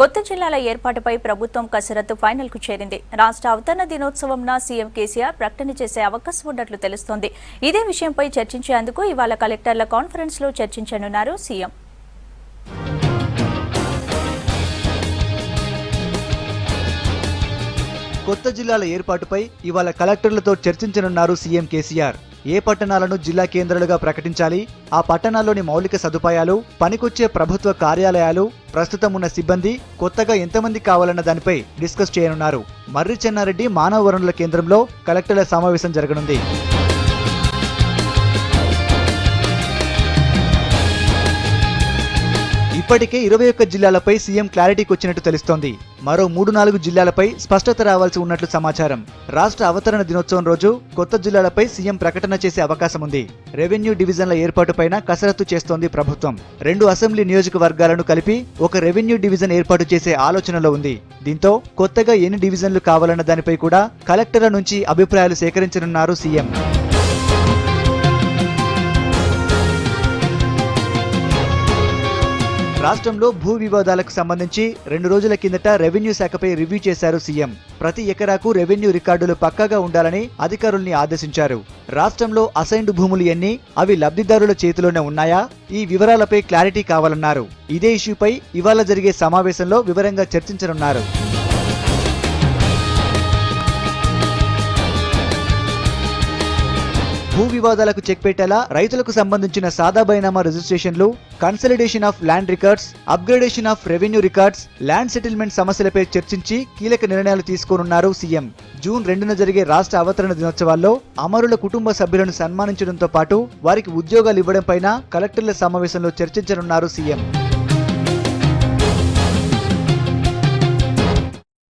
కొత్త జిల్లాల ఏర్పాటుపై ప్రభుత్వం కసరత్తు ఫైనల్ కు చేరింది. రాష్ట్ర అవతరణ దినోత్సవంన సీఎం కేసీఆర్ ప్రకటన చేసే అవకాశం ఉన్నట్లు తెలుస్తోంది. ఇదే విషయంపై చర్చించేందుకు ఇవాళ కలెక్టర్ల కాన్ఫరెన్స్ లో చర్చించనున్నారు సీఎం. కొత్త జిల్లాల ఏర్పాటుపై ఇవాళ కలెక్టర్లతో చర్చించనున్నారు సీఎం కేసీఆర్. ఏ పట్టణాలను జిల్లా కేంద్రాలుగా ప్రకటించాలి, ఆ పట్టణాల్లోని మౌలిక సదుపాయాలు, పనికొచ్చే ప్రభుత్వ కార్యాలయాలు, ప్రస్తుతం ఉన్న సిబ్బంది, కొత్తగా ఎంతమంది కావాలన్న దానిపై డిస్కస్ చేయనున్నారు. మర్రి చెన్నారెడ్డి మానవ వనరుల కేంద్రంలో కలెక్టర్ల సమావేశం జరగనుంది. ఇప్పటికే 21 జిల్లాలపై సీఎం క్లారిటీకి వచ్చినట్టు తెలుస్తోంది. మరో 3-4 జిల్లాలపై స్పష్టత రావాల్సి ఉన్నట్లు సమాచారం. రాష్ట్ర అవతరణ దినోత్సవం రోజు కొత్త జిల్లాలపై సీఎం ప్రకటన చేసే అవకాశం ఉంది. రెవెన్యూ డివిజన్ల ఏర్పాటుపైన కసరత్తు చేస్తోంది ప్రభుత్వం. 2 అసెంబ్లీ నియోజకవర్గాలను కలిపి ఒక రెవెన్యూ డివిజన్ ఏర్పాటు చేసే ఆలోచనలో ఉంది. దీంతో కొత్తగా ఎన్ని డివిజన్లు కావాలన్న దానిపై కూడా కలెక్టర్ల నుంచి అభిప్రాయాలు సేకరించనున్నారు సీఎం. రాష్ట్రంలో భూ వివాదాలకు సంబంధించి 2 రోజుల కిందట రెవెన్యూ శాఖపై రివ్యూ చేశారు సీఎం. ప్రతి ఎకరాకు రెవెన్యూ రికార్డులు పక్కాగా ఉండాలని అధికారుల్ని ఆదేశించారు. రాష్ట్రంలో అసైన్డ్ భూములు ఎన్ని, అవి లబ్ధిదారుల చేతిలోనే ఉన్నాయా, ఈ వివరాలపై క్లారిటీ కావాలన్నారు. ఇదే ఇష్యూపై ఇవాళ జరిగే సమావేశంలో వివరంగా చర్చించనున్నారు. భూ వివాదాలకు చెక్ పెట్టేలా రైతులకు సంబంధించిన సాదా బైనామా రిజిస్ట్రేషన్లు, consolidation of land records, upgradation of revenue records, land settlement సమస్యలపై చర్చించి కీలక నిర్ణయాలు తీసుకోనున్నారు సీఎం. జూన్ 2న జరిగే రాష్ట్ర అవతరణ దినోత్సవాల్లో అమరుల కుటుంబ సభ్యులను సన్మానించడంతో పాటు వారికి ఉద్యోగాలు ఇవ్వడంపైన కలెక్టర్ల సమావేశంలో చర్చించనున్నారు సీఎం.